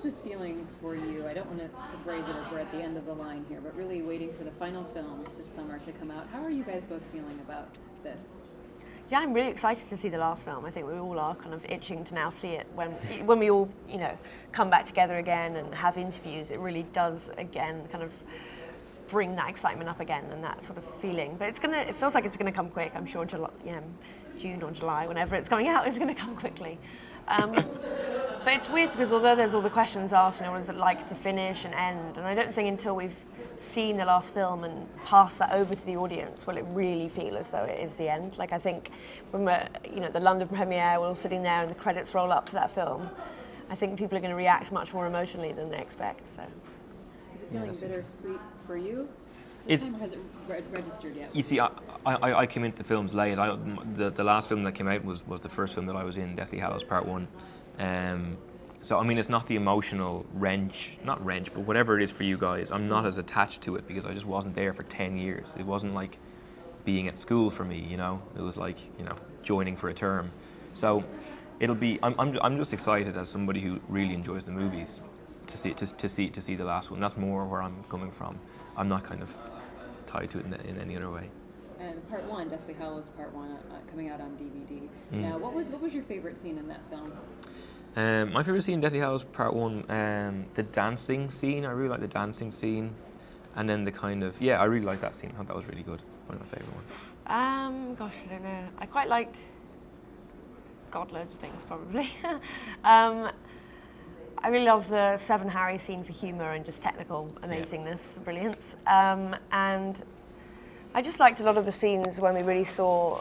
this feeling for you? I don't want to phrase it as we're at the end of the line here, but really waiting for the final film this summer to come out. How are you guys both feeling about this? Yeah, I'm really excited to see the last film. I think we all are kind of itching to now see it when we all, come back together again and have interviews. It really does, again, kind of bring that excitement up again and that sort of feeling. But it feels like it's gonna come quick. I'm sure June or July, whenever it's coming out, it's gonna come quickly. But it's weird because although there's all the questions asked, what is it like to finish and end? And I don't think until we've seen the last film and pass that over to the audience will it really feel as though it is the end. Like I think when we're, the London premiere, we're all sitting there and the credits roll up to that film, I think people are going to react much more emotionally than they expect. So, is it feeling bittersweet for you? Or has it registered yet? You see, I came into the films late. The last film that came out was the first film that I was in, Deathly Hallows Part 1. So, I mean, it's not the emotional not wrench, but whatever it is for you guys, I'm not as attached to it because I just wasn't there for 10 years. It wasn't like being at school for me, It was like, joining for a term. So I'm just excited as somebody who really enjoys the movies to see the last one. That's more where I'm coming from. I'm not kind of tied to it in any other way. And Part 1, Deathly Hallows Part 1, coming out on DVD. Now, what was your favorite scene in that film? My favourite scene in Deathly Hallows Part 1, the dancing scene. I really like the dancing scene. And then the kind of, I really like that scene. I thought that was really good. One of my favourite ones. Gosh, I don't know. I quite liked, loads of things probably. I really love the Seven Harry scene for humour and just technical amazingness, brilliance. And I just liked a lot of the scenes when we really saw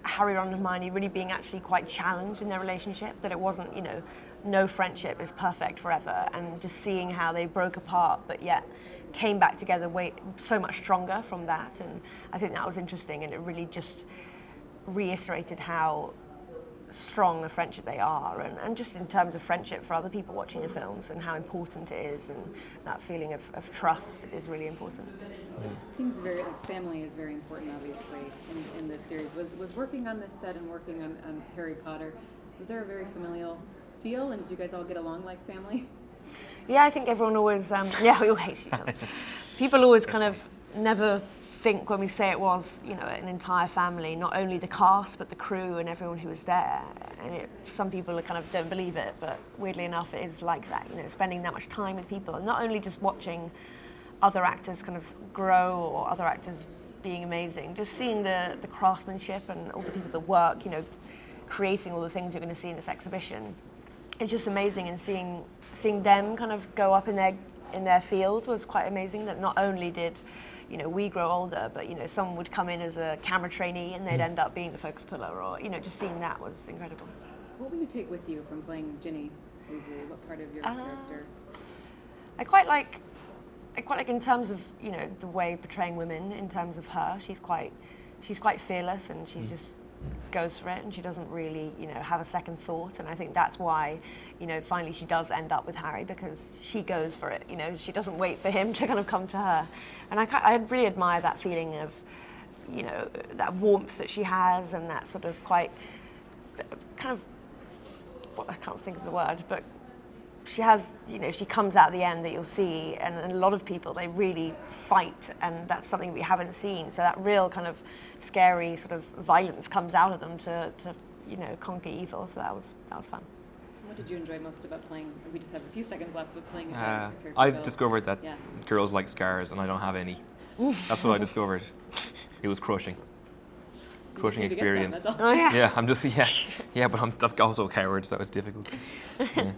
Harry, Ron and Hermione really being actually quite challenged in their relationship, that it wasn't, no friendship is perfect forever, and just seeing how they broke apart but yet came back together so much stronger from that. And I think that was interesting, and it really just reiterated how strong a friendship they are, and just in terms of friendship for other people watching the films and how important it is, and that feeling of trust is really important. It seems family is very important, obviously, in this series. Was working on this set and working on Harry Potter, was there a very familial feel, and did you guys all get along like family? Yeah, I think everyone always, we all hate each other. People always kind of never think when we say it was, an entire family, not only the cast, but the crew and everyone who was there. And some people kind of don't believe it, but weirdly enough, it is like that, spending that much time with people, and not only just watching other actors kind of grow or other actors being amazing, just seeing the craftsmanship and all the people that work, creating all the things you're going to see in this exhibition. It's just amazing, and seeing them kind of go up in their field was quite amazing. That not only did we grow older, but someone would come in as a camera trainee and they'd end up being the focus puller, or just seeing that was incredible. What will you take with you from playing Ginny Weasley? What part of your character? I quite like in terms of the way portraying women. In terms of her, she's quite fearless, and she just goes for it, and she doesn't really have a second thought. And I think that's why finally she does end up with Harry, because she goes for it. She doesn't wait for him to kind of come to her. And I really admire that feeling of that warmth that she has, and that sort of quite kind of, well, I can't think of the word, but she has, she comes out at the end that you'll see, and a lot of people, they really fight, and that's something we haven't seen. So that real kind of scary sort of violence comes out of them to conquer evil. So that was fun. What did you enjoy most about playing? We just have a few seconds left of playing. I've discovered that girls like scars, and I don't have any. That's what I discovered. It was crushing experience. Oh yeah. Yeah, I'm just but I'm also a coward, so it's difficult. Yeah.